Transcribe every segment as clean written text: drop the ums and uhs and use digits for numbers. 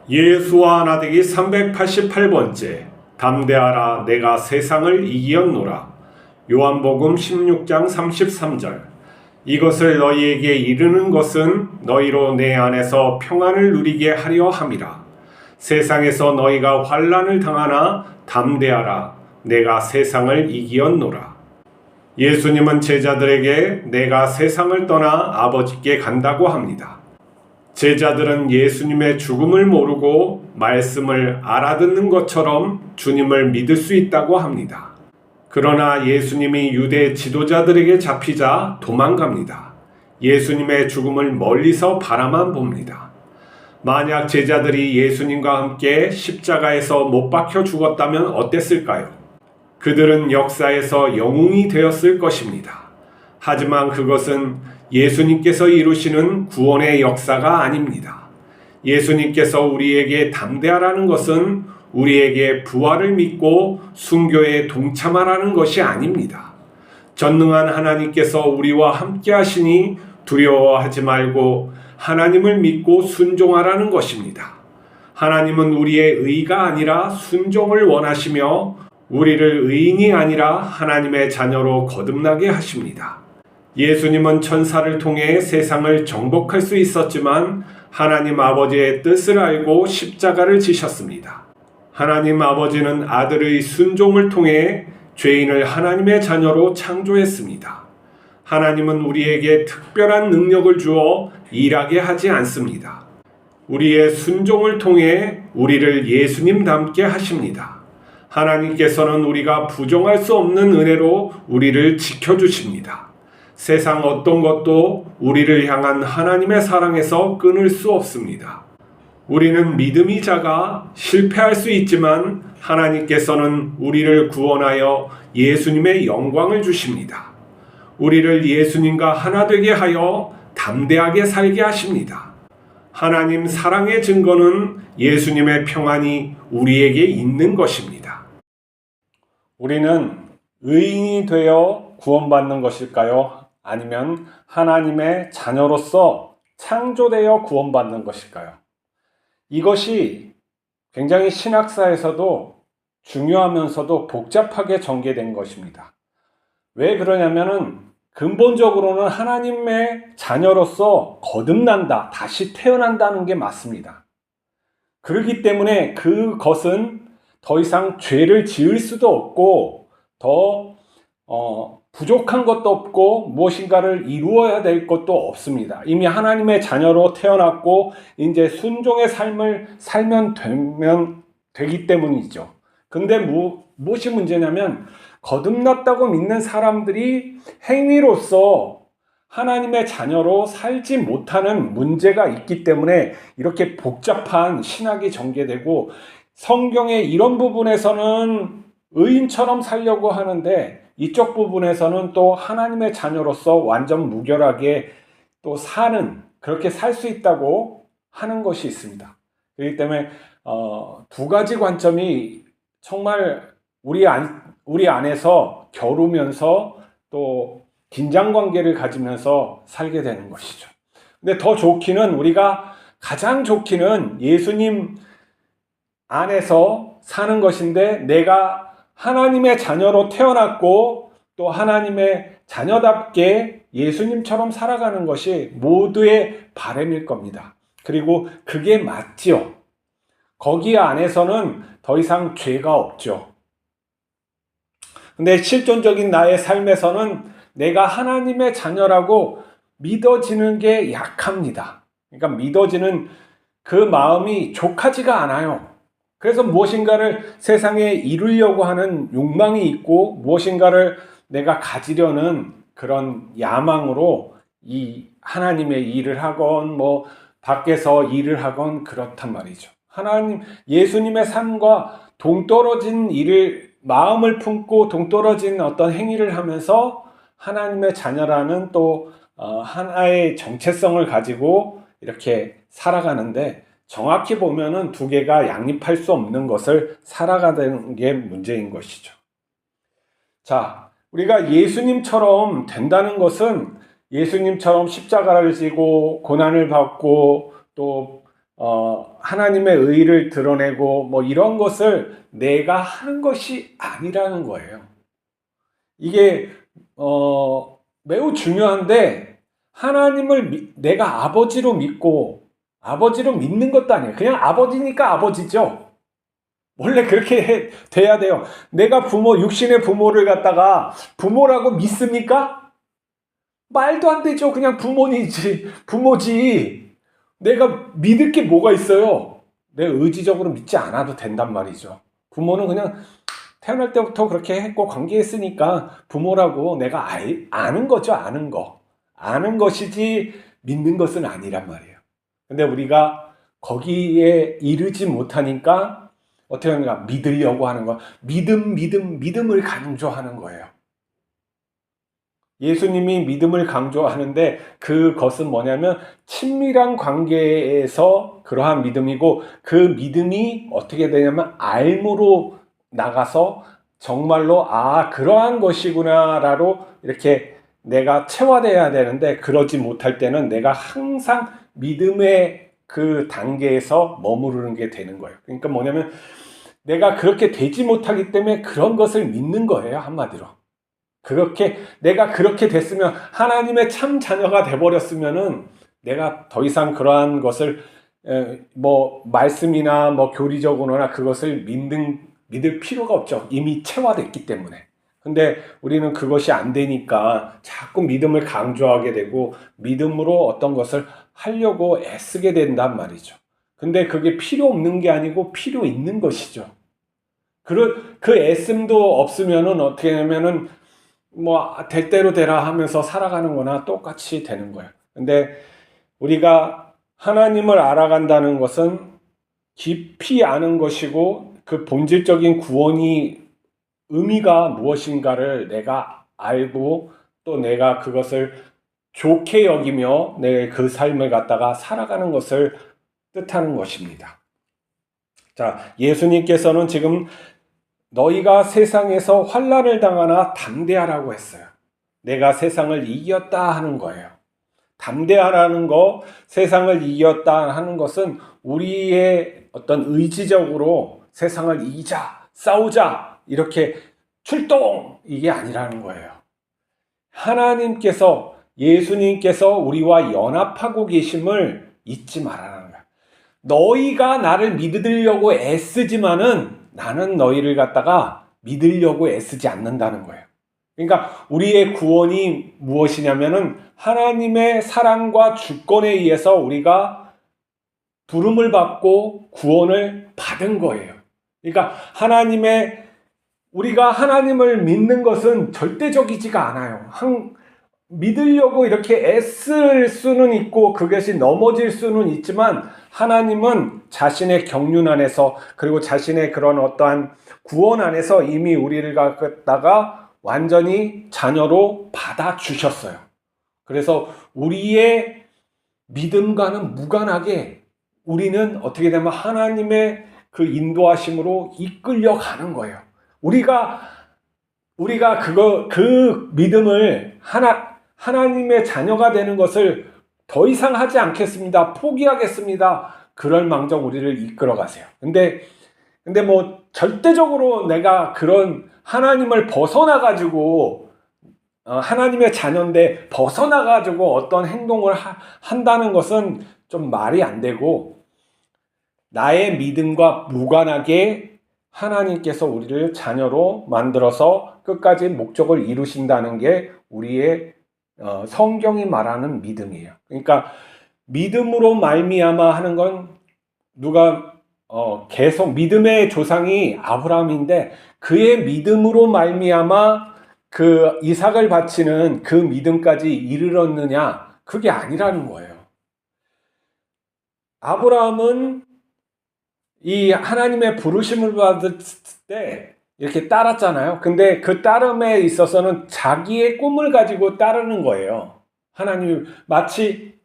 예수와 나대기 388번째 담대하라 내가 세상을 이기었노라. 요한복음 16장 33절. 이것을 너희에게 이르는 것은 너희로 내 안에서 평안을 누리게 하려 함이라. 세상에서 너희가 환난을 당하나 담대하라 내가 세상을 이기었노라. 예수님은 제자들에게 내가 세상을 떠나 아버지께 간다고 합니다. 제자들은 예수님의 죽음을 모르고 말씀을 알아듣는 것처럼 주님을 믿을 수 있다고 합니다. 그러나 예수님이 유대 지도자들에게 잡히자 도망갑니다. 예수님의 죽음을 멀리서 바라만 봅니다. 만약 제자들이 예수님과 함께 십자가에서 못 박혀 죽었다면 어땠을까요? 그들은 역사에서 영웅이 되었을 것입니다. 하지만 그것은 예수님께서 이루시는 구원의 역사가 아닙니다. 예수님께서 우리에게 담대하라는 것은 우리에게 부활을 믿고 순교에 동참하라는 것이 아닙니다. 전능한 하나님께서 우리와 함께 하시니 두려워하지 말고 하나님을 믿고 순종하라는 것입니다. 하나님은 우리의 의가 아니라 순종을 원하시며 우리를 의인이 아니라 하나님의 자녀로 거듭나게 하십니다. 예수님은 천사를 통해 세상을 정복할 수 있었지만 하나님 아버지의 뜻을 알고 십자가를 지셨습니다. 하나님 아버지는 아들의 순종을 통해 죄인을 하나님의 자녀로 창조했습니다. 하나님은 우리에게 특별한 능력을 주어 일하게 하지 않습니다. 우리의 순종을 통해 우리를 예수님 닮게 하십니다. 하나님께서는 우리가 부정할 수 없는 은혜로 우리를 지켜주십니다. 세상 어떤 것도 우리를 향한 하나님의 사랑에서 끊을 수 없습니다. 우리는 믿음이 작아 실패할 수 있지만 하나님께서는 우리를 구원하여 예수님의 영광을 주십니다. 우리를 예수님과 하나 되게 하여 담대하게 살게 하십니다. 하나님 사랑의 증거는 예수님의 평안이 우리에게 있는 것입니다. 우리는 의인이 되어 구원받는 것일까요? 아니면 하나님의 자녀로서 창조되어 구원받는 것일까요? 이것이 굉장히 신학사에서도 중요하면서도 복잡하게 전개된 것입니다. 왜 그러냐면은 근본적으로는 하나님의 자녀로서 거듭난다, 다시 태어난다는 게 맞습니다. 그렇기 때문에 그것은 더 이상 죄를 지을 수도 없고 더 부족한 것도 없고 무엇인가를 이루어야 될 것도 없습니다. 이미 하나님의 자녀로 태어났고 이제 순종의 삶을 살면 되기 때문이죠. 근데 무엇이 문제냐면 거듭났다고 믿는 사람들이 행위로서 하나님의 자녀로 살지 못하는 문제가 있기 때문에 이렇게 복잡한 신학이 전개되고 성경의 이런 부분에서는 의인처럼 살려고 하는데 이쪽 부분에서는 또 하나님의 자녀로서 완전 무결하게 또 그렇게 살 수 있다고 하는 것이 있습니다. 그렇기 때문에 두 가지 관점이 정말 우리 안에서 겨루면서 또 긴장관계를 가지면서 살게 되는 것이죠. 근데 가장 좋기는 예수님 안에서 사는 것인데 내가 하나님의 자녀로 태어났고 또 하나님의 자녀답게 예수님처럼 살아가는 것이 모두의 바람일 겁니다. 그리고 그게 맞지요. 거기 안에서는 더 이상 죄가 없죠. 근데 실존적인 나의 삶에서는 내가 하나님의 자녀라고 믿어지는 게 약합니다. 그러니까 믿어지는 그 마음이 족하지가 않아요. 그래서 무엇인가를 세상에 이루려고 하는 욕망이 있고 무엇인가를 내가 가지려는 그런 야망으로 이 하나님의 일을 하건 밖에서 일을 하건 그렇단 말이죠. 예수님의 삶과 동떨어진 마음을 품고 동떨어진 어떤 행위를 하면서 하나님의 자녀라는 또 하나의 정체성을 가지고 이렇게 살아가는데 정확히 보면은 두 개가 양립할 수 없는 것을 살아가는 게 문제인 것이죠. 자, 우리가 예수님처럼 된다는 것은 예수님처럼 십자가를 지고 고난을 받고 또 하나님의 의의를 드러내고 뭐 이런 것을 내가 하는 것이 아니라는 거예요. 이게 매우 중요한데, 하나님을 내가 아버지로 믿고 아버지로 믿는 것도 아니에요. 그냥 아버지니까 아버지죠. 원래 그렇게 돼야 돼요. 내가 육신의 부모를 갖다가 부모라고 믿습니까? 말도 안 되죠. 그냥 부모지. 내가 믿을 게 뭐가 있어요? 내가 의지적으로 믿지 않아도 된단 말이죠. 부모는 그냥 태어날 때부터 그렇게 했고 관계했으니까 부모라고 내가 아는 거죠. 아는 거. 아는 것이지 믿는 것은 아니란 말이에요. 근데 우리가 거기에 이르지 못하니까 어떻게 하는가? 믿으려고 하는 거. 믿음을 강조하는 거예요. 예수님이 믿음을 강조하는데 그것은 뭐냐면 친밀한 관계에서 그러한 믿음이고, 그 믿음이 어떻게 되냐면 알므로 나가서 정말로 그러한 것이구나라로 이렇게 내가 체화돼야 되는데, 그러지 못할 때는 내가 항상 믿음의 그 단계에서 머무르는 게 되는 거예요. 그러니까 뭐냐면 내가 그렇게 되지 못하기 때문에 그런 것을 믿는 거예요. 한마디로. 내가 그렇게 됐으면, 하나님의 참 자녀가 돼버렸으면은 내가 더 이상 그러한 것을 말씀이나 교리적으로나 그것을 믿을 필요가 없죠. 이미 체화됐기 때문에. 근데 우리는 그것이 안 되니까 자꾸 믿음을 강조하게 되고 믿음으로 어떤 것을 하려고 애쓰게 된단 말이죠. 근데 그게 필요 없는 게 아니고 필요 있는 것이죠. 그 애씀도 없으면은 어떻게 하냐면은 될 대로 되라 하면서 살아가는 거나 똑같이 되는 거예요. 근데 우리가 하나님을 알아간다는 것은 깊이 아는 것이고, 그 본질적인 구원이 의미가 무엇인가를 내가 알고 또 내가 그것을 좋게 여기며 내 그 삶을 갖다가 살아가는 것을 뜻하는 것입니다. 자, 예수님께서는 지금 너희가 세상에서 환난을 당하나 담대하라고 했어요. 내가 세상을 이겼다 하는 거예요. 담대하라는 거, 세상을 이겼다 하는 것은 우리의 어떤 의지적으로 세상을 이기자, 싸우자, 이렇게 출동, 이게 아니라는 거예요. 하나님께서, 예수님께서 우리와 연합하고 계심을 잊지 말라는 거예요. 너희가 나를 믿으려고 애쓰지만은 나는 너희를 갖다가 믿으려고 애쓰지 않는다는 거예요. 그러니까 우리의 구원이 무엇이냐면은 하나님의 사랑과 주권에 의해서 우리가 부름을 받고 구원을 받은 거예요. 그러니까 우리가 하나님을 믿는 것은 절대적이지가 않아요. 믿으려고 이렇게 애쓸 수는 있고 그것이 넘어질 수는 있지만, 하나님은 자신의 경륜 안에서, 그리고 자신의 그런 어떠한 구원 안에서 이미 우리를 갖다가 완전히 자녀로 받아주셨어요. 그래서 우리의 믿음과는 무관하게 우리는 어떻게 되면 하나님의 그 인도하심으로 이끌려가는 거예요. 우리가 그 믿음을 하나님의 자녀가 되는 것을 더 이상 하지 않겠습니다. 포기하겠습니다. 그럴 망정 우리를 이끌어 가세요. 근데 절대적으로 내가 그런 하나님을 벗어나가지고, 하나님의 자녀인데 벗어나가지고 어떤 행동을 한다는 것은 좀 말이 안 되고, 나의 믿음과 무관하게 하나님께서 우리를 자녀로 만들어서 끝까지 목적을 이루신다는 게 우리의 성경이 말하는 믿음이에요. 그러니까 믿음으로 말미암아 하는 건 누가 계속 믿음의 조상이 아브라함인데, 그의 믿음으로 말미암아 그 이삭을 바치는 그 믿음까지 이르렀느냐, 그게 아니라는 거예요. 아브라함은 이 하나님의 부르심을 받을 때 이렇게 따랐잖아요. 근데 그 따름에 있어서는 자기의 꿈을 가지고 따르는 거예요. 하나님, 마치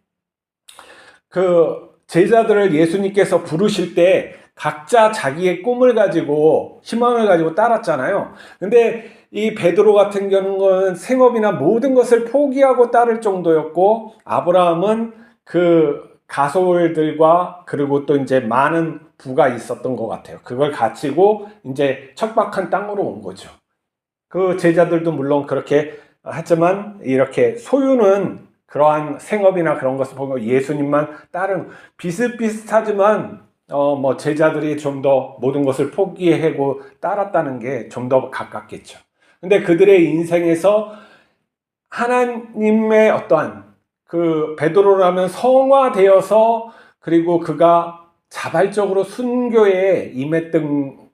그 제자들을 예수님께서 부르실 때 각자 자기의 꿈을 가지고 희망을 가지고 따랐잖아요. 근데 이 베드로 같은 경우는 생업이나 모든 것을 포기하고 따를 정도였고, 아브라함은 그 가솔들과 그리고 또 이제 많은 부가 있었던 것 같아요. 그걸 가지고 이제 척박한 땅으로 온 거죠. 그 제자들도 물론 그렇게 하지만 이렇게 소유는 그러한 생업이나 그런 것을 보면 예수님만 따른 비슷비슷하지만 뭐 제자들이 좀 더 모든 것을 포기하고 따랐다는 게 좀 더 가깝겠죠. 근데 그들의 인생에서 하나님의 어떠한 그 베드로라면 성화되어서 그리고 그가 자발적으로 순교에 임했던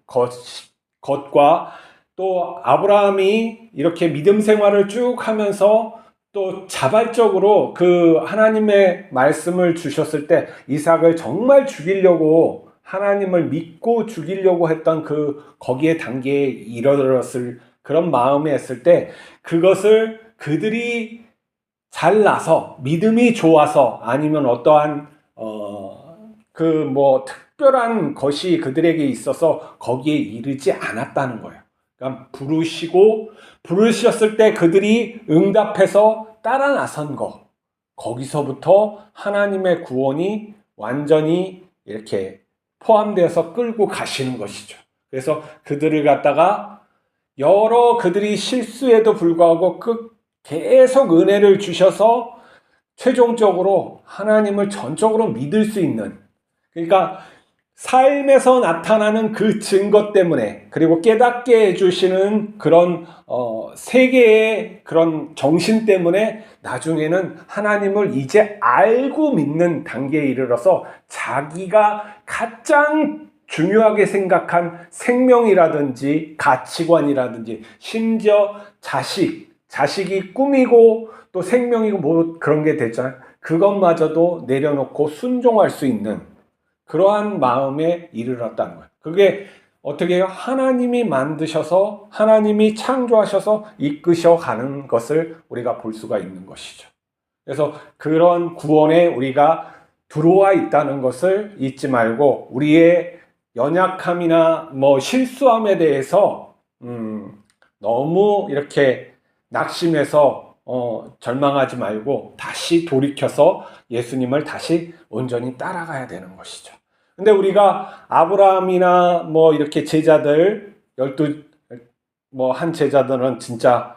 것과 또 아브라함이 이렇게 믿음 생활을 쭉 하면서 또 자발적으로 그 하나님의 말씀을 주셨을 때 이삭을 정말 죽이려고 하나님을 믿고 죽이려고 했던 그 거기에 단계에 이르렀을 그런 마음에 했을 때 그것을 그들이 잘나서 믿음이 좋아서 아니면 어떠한 그 뭐 특별한 것이 그들에게 있어서 거기에 이르지 않았다는 거예요. 그러니까 부르셨을 때 그들이 응답해서 따라 나선 것, 거기서부터 하나님의 구원이 완전히 이렇게 포함되어서 끌고 가시는 것이죠. 그래서 그들을 갖다가 여러 그들이 실수에도 불구하고 계속 은혜를 주셔서 최종적으로 하나님을 전적으로 믿을 수 있는, 그러니까 삶에서 나타나는 그 증거 때문에 그리고 깨닫게 해주시는 그런 세계의 그런 정신 때문에 나중에는 하나님을 이제 알고 믿는 단계에 이르러서 자기가 가장 중요하게 생각한 생명이라든지 가치관이라든지 심지어 자식이 꿈이고 또 생명이고 뭐 그런 게 되잖아요. 그것마저도 내려놓고 순종할 수 있는 그러한 마음에 이르렀다는 거예요. 그게 어떻게 해요? 하나님이 만드셔서 하나님이 창조하셔서 이끄셔 가는 것을 우리가 볼 수가 있는 것이죠. 그래서 그런 구원에 우리가 들어와 있다는 것을 잊지 말고 우리의 연약함이나 뭐 실수함에 대해서 너무 이렇게 낙심해서 절망하지 말고 다시 돌이켜서 예수님을 다시 온전히 따라가야 되는 것이죠. 근데 우리가 아브라함이나 뭐 이렇게 제자들 한 제자들은 진짜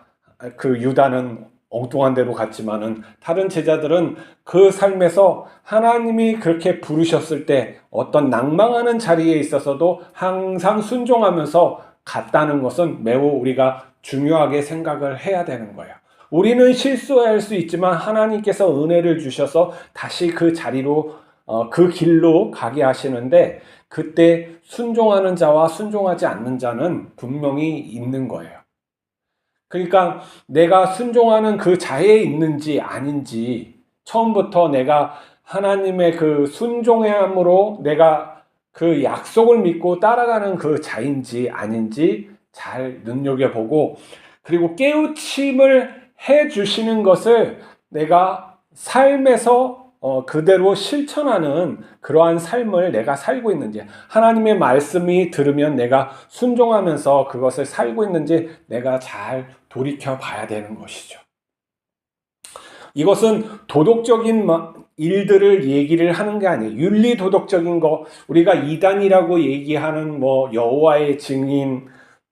그 유다는 엉뚱한 데로 갔지만은 다른 제자들은 그 삶에서 하나님이 그렇게 부르셨을 때 어떤 낭망하는 자리에 있어서도 항상 순종하면서 갔다는 것은 매우 우리가 중요하게 생각을 해야 되는 거예요. 우리는 실수할 수 있지만 하나님께서 은혜를 주셔서 다시 그 자리로 그 길로 가게 하시는데 그때 순종하는 자와 순종하지 않는 자는 분명히 있는 거예요. 그러니까 내가 순종하는 그 자에 있는지 아닌지 처음부터 내가 하나님의 그 순종함으로 내가 그 약속을 믿고 따라가는 그 자인지 아닌지 잘 눈여겨보고 그리고 깨우침을 해 주시는 것을 내가 삶에서 그대로 실천하는 그러한 삶을 내가 살고 있는지 하나님의 말씀이 들으면 내가 순종하면서 그것을 살고 있는지 내가 잘 돌이켜 봐야 되는 것이죠. 이것은 도덕적인 일들을 얘기를 하는 게 아니에요. 윤리 도덕적인 거 우리가 이단이라고 얘기하는 뭐 여호와의 증인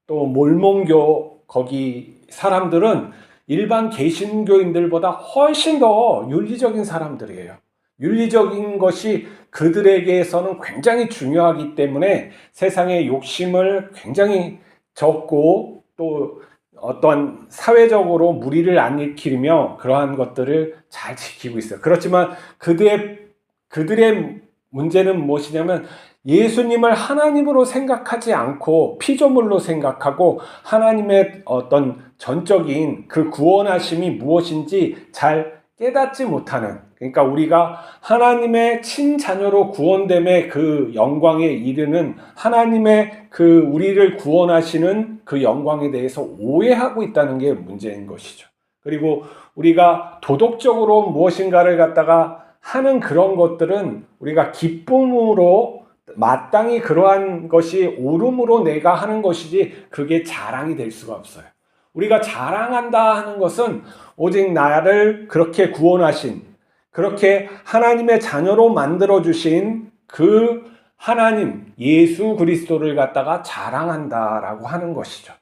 또 몰몬교 거기 사람들은 일반 개신교인들보다 훨씬 더 윤리적인 사람들이에요. 윤리적인 것이 그들에게서는 굉장히 중요하기 때문에 세상의 욕심을 굉장히 적고 또 어떤 사회적으로 무리를 안 일으키며 그러한 것들을 잘 지키고 있어요. 그렇지만 그들의 문제는 무엇이냐면 예수님을 하나님으로 생각하지 않고 피조물로 생각하고 하나님의 어떤 전적인 그 구원하심이 무엇인지 잘 깨닫지 못하는, 그러니까 우리가 하나님의 친자녀로 구원됨의 그 영광에 이르는 하나님의 그 우리를 구원하시는 그 영광에 대해서 오해하고 있다는 게 문제인 것이죠. 그리고 우리가 도덕적으로 무엇인가를 갖다가 하는 그런 것들은 우리가 기쁨으로 마땅히 그러한 것이 옳음으로 내가 하는 것이지 그게 자랑이 될 수가 없어요. 우리가 자랑한다 하는 것은 오직 나를 그렇게 구원하신 그렇게 하나님의 자녀로 만들어주신 그 하나님, 예수 그리스도를 갖다가 자랑한다라고 하는 것이죠.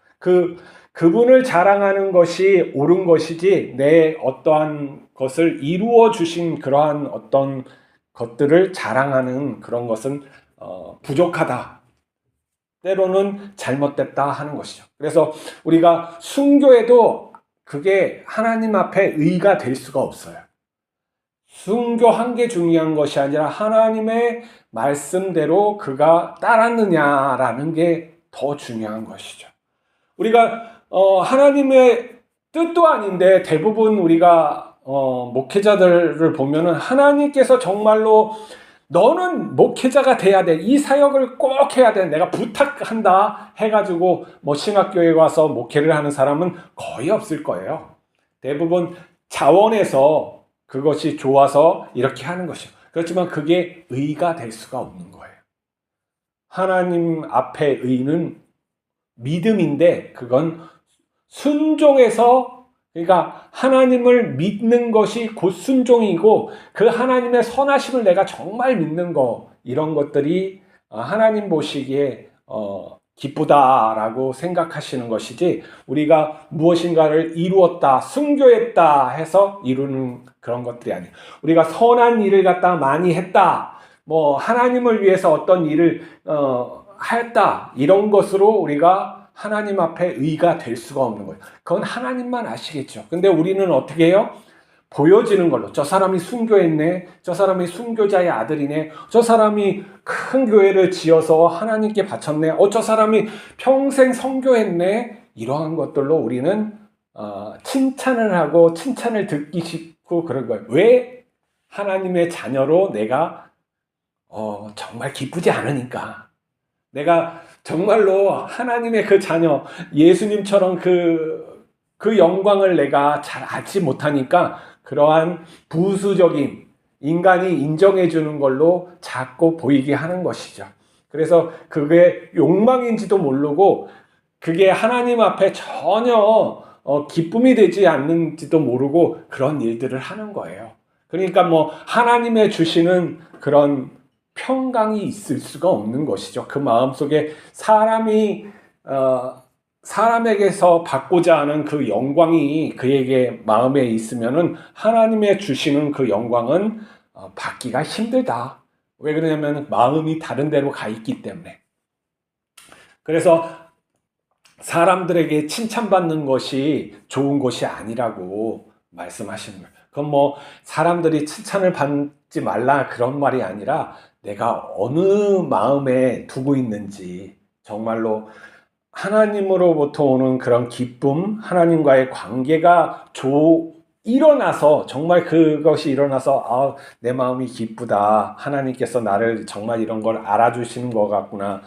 그분을 자랑하는 것이 옳은 것이지, 내 어떠한 것을 이루어 주신 그러한 어떤 것들을 자랑하는 그런 것은 부족하다. 때로는 잘못됐다 하는 것이죠. 그래서 우리가 순교해도 그게 하나님 앞에 의가 될 수가 없어요. 순교한 게 중요한 것이 아니라 하나님의 말씀대로 그가 따랐느냐라는 게 더 중요한 것이죠. 우리가 하나님의 뜻도 아닌데 대부분 우리가 목회자들을 보면은 하나님께서 정말로 너는 목회자가 돼야 돼, 이 사역을 꼭 해야 돼, 내가 부탁한다 해가지고 뭐 신학교에 와서 목회를 하는 사람은 거의 없을 거예요. 대부분 자원에서 그것이 좋아서 이렇게 하는 것이죠. 그렇지만 그게 의가 될 수가 없는 거예요. 하나님 앞에 의는 믿음인데 그건 순종해서, 그러니까 하나님을 믿는 것이 곧 순종이고, 그 하나님의 선하심을 내가 정말 믿는 거, 이런 것들이 하나님 보시기에 기쁘다라고 생각하시는 것이지, 우리가 무엇인가를 이루었다, 순교했다 해서 이루는 그런 것들이 아니에요. 우리가 선한 일을 갖다 많이 했다, 뭐 하나님을 위해서 어떤 일을 했다, 이런 것으로 우리가 하나님 앞에 의가 될 수가 없는 거예요. 그건 하나님만 아시겠죠. 근데 우리는 어떻게 해요? 보여지는 걸로, 저 사람이 순교했네, 저 사람이 순교자의 아들이네, 저 사람이 큰 교회를 지어서 하나님께 바쳤네, 저 사람이 평생 선교했네, 이러한 것들로 우리는 칭찬을 하고 칭찬을 듣기 싶고 그런 거예요. 왜? 하나님의 자녀로 내가 정말 기쁘지 않으니까. 내가 정말로 하나님의 그 자녀, 예수님처럼 그 영광을 내가 잘 알지 못하니까 그러한 부수적인 인간이 인정해 주는 걸로 자꾸 보이게 하는 것이죠. 그래서 그게 욕망인지도 모르고 그게 하나님 앞에 전혀 기쁨이 되지 않는지도 모르고 그런 일들을 하는 거예요. 그러니까 뭐 하나님의 주시는 그런 평강이 있을 수가 없는 것이죠. 그 마음속에 사람에게서 받고자 하는 그 영광이 그에게 마음에 있으면은 하나님의 주시는 그 영광은 받기가 힘들다. 왜 그러냐면 마음이 다른 데로 가 있기 때문에. 그래서 사람들에게 칭찬받는 것이 좋은 것이 아니라고 말씀하시는 거예요. 그건 뭐 사람들이 칭찬을 받지 말라 그런 말이 아니라 내가 어느 마음에 두고 있는지, 정말로 하나님으로부터 오는 그런 기쁨, 하나님과의 관계가 일어나서, 정말 그것이 일어나서 내 마음이 기쁘다, 하나님께서 나를 정말 이런 걸 알아주시는 것 같구나,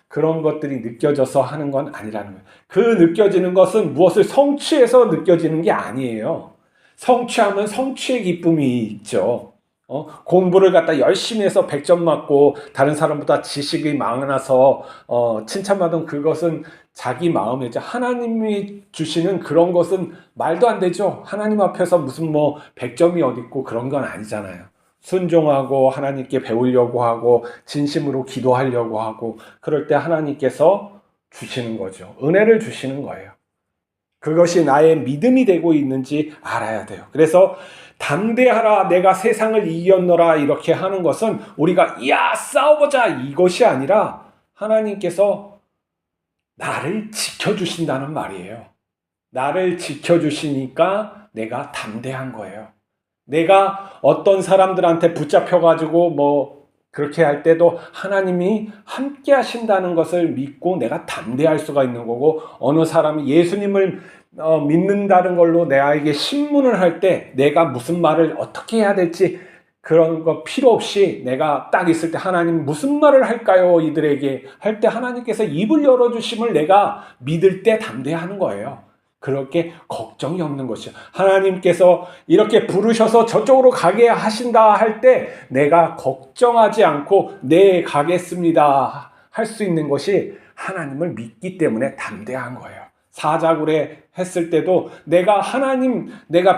그런 것들이 느껴져서 하는 건 아니라는 거예요. 그 느껴지는 것은 무엇을 성취해서 느껴지는 게 아니에요. 성취하면 성취의 기쁨이 있죠. 공부를 갖다 열심히 해서 100점 맞고 다른 사람보다 지식이 많아서 칭찬받은 그것은 자기 마음이죠. 하나님이 주시는 그런 것은 말도 안 되죠. 하나님 앞에서 무슨 뭐 100점이 어디 있고 그런 건 아니잖아요. 순종하고 하나님께 배우려고 하고 진심으로 기도하려고 하고 그럴 때 하나님께서 주시는 거죠. 은혜를 주시는 거예요. 그것이 나의 믿음이 되고 있는지 알아야 돼요. 그래서 담대하라, 내가 세상을 이겼노라, 이렇게 하는 것은 우리가 싸워보자 이것이 아니라 하나님께서 나를 지켜주신다는 말이에요. 나를 지켜주시니까 내가 담대한 거예요. 내가 어떤 사람들한테 붙잡혀가지고 뭐 그렇게 할 때도 하나님이 함께 하신다는 것을 믿고 내가 담대할 수가 있는 거고, 어느 사람이 예수님을 믿는다는 걸로 내가 신문을 할 때 내가 무슨 말을 어떻게 해야 될지 그런 거 필요 없이 내가 딱 있을 때 하나님 무슨 말을 할까요? 이들에게 할 때 하나님께서 입을 열어주심을 내가 믿을 때 담대하는 거예요. 그렇게 걱정이 없는 것이죠. 하나님께서 이렇게 부르셔서 저쪽으로 가게 하신다 할 때 내가 걱정하지 않고 네 가겠습니다 할 수 있는 것이 하나님을 믿기 때문에 담대한 거예요. 사자굴에 했을 때도 내가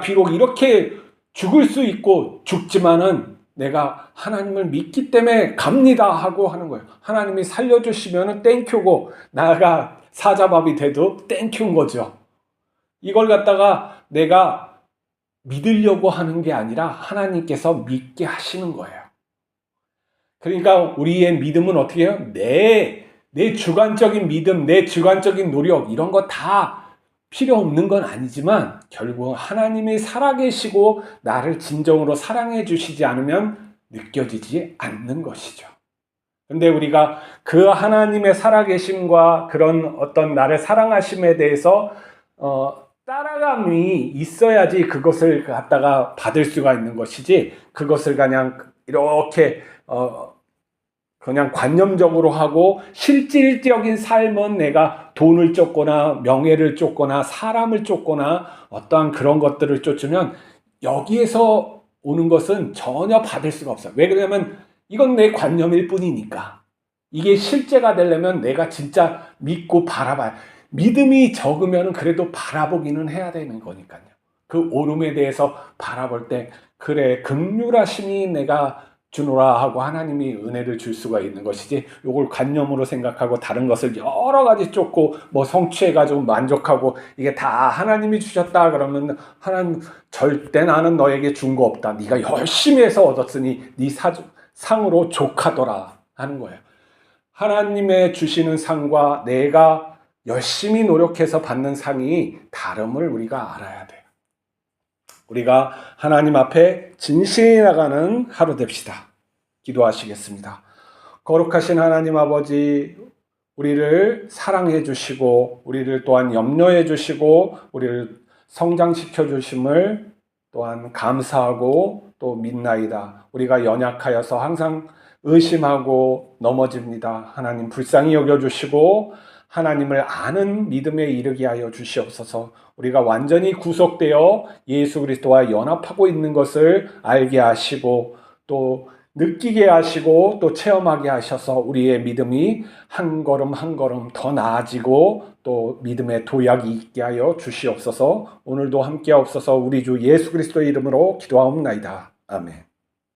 비록 이렇게 죽을 수 있고 죽지만은 내가 하나님을 믿기 때문에 갑니다 하고 하는 거예요. 하나님이 살려주시면은 땡큐고 나가 사자밥이 돼도 땡큐인 거죠. 이걸 갖다가 내가 믿으려고 하는 게 아니라 하나님께서 믿게 하시는 거예요. 그러니까 우리의 믿음은 어떻게 해요? 내 주관적인 믿음, 내 주관적인 노력 이런 거 다 필요 없는 건 아니지만 결국 하나님이 살아계시고 나를 진정으로 사랑해 주시지 않으면 느껴지지 않는 것이죠. 근데 우리가 그 하나님의 살아계심과 그런 어떤 나를 사랑하심에 대해서 따라감이 있어야지 그것을 갖다가 받을 수가 있는 것이지, 그것을 그냥 이렇게 그냥 관념적으로 하고 실질적인 삶은 내가 돈을 쫓거나 명예를 쫓거나 사람을 쫓거나 어떠한 그런 것들을 쫓으면 여기에서 오는 것은 전혀 받을 수가 없어요. 왜 그러냐면 이건 내 관념일 뿐이니까. 이게 실제가 되려면 내가 진짜 믿고 바라봐야, 믿음이 적으면 그래도 바라보기는 해야 되는 거니까요. 그 오름에 대해서 바라볼 때 그래 긍휼하심이 내가 주노라 하고 하나님이 은혜를 줄 수가 있는 것이지, 이걸 관념으로 생각하고 다른 것을 여러 가지 쫓고 뭐 성취해가지고 만족하고 이게 다 하나님이 주셨다 그러면 하나님 절대 나는 너에게 준 거 없다. 네가 열심히 해서 얻었으니 네 상으로 족하더라 하는 거예요. 하나님의 주시는 상과 내가 열심히 노력해서 받는 상이 다름을 우리가 알아야 돼요. 우리가 하나님 앞에 진실히 나가는 하루 됩시다. 기도하시겠습니다. 거룩하신 하나님 아버지, 우리를 사랑해 주시고 우리를 또한 염려해 주시고 우리를 성장시켜 주심을 또한 감사하고 또 믿나이다. 우리가 연약하여서 항상 의심하고 넘어집니다. 하나님 불쌍히 여겨주시고 하나님을 아는 믿음에 이르게 하여 주시옵소서. 우리가 완전히 구속되어 예수 그리스도와 연합하고 있는 것을 알게 하시고 또 느끼게 하시고 또 체험하게 하셔서 우리의 믿음이 한 걸음 한 걸음 더 나아지고 또 믿음의 도약이 있게 하여 주시옵소서. 오늘도 함께 하옵소서. 우리 주 예수 그리스도의 이름으로 기도하옵나이다. 아멘.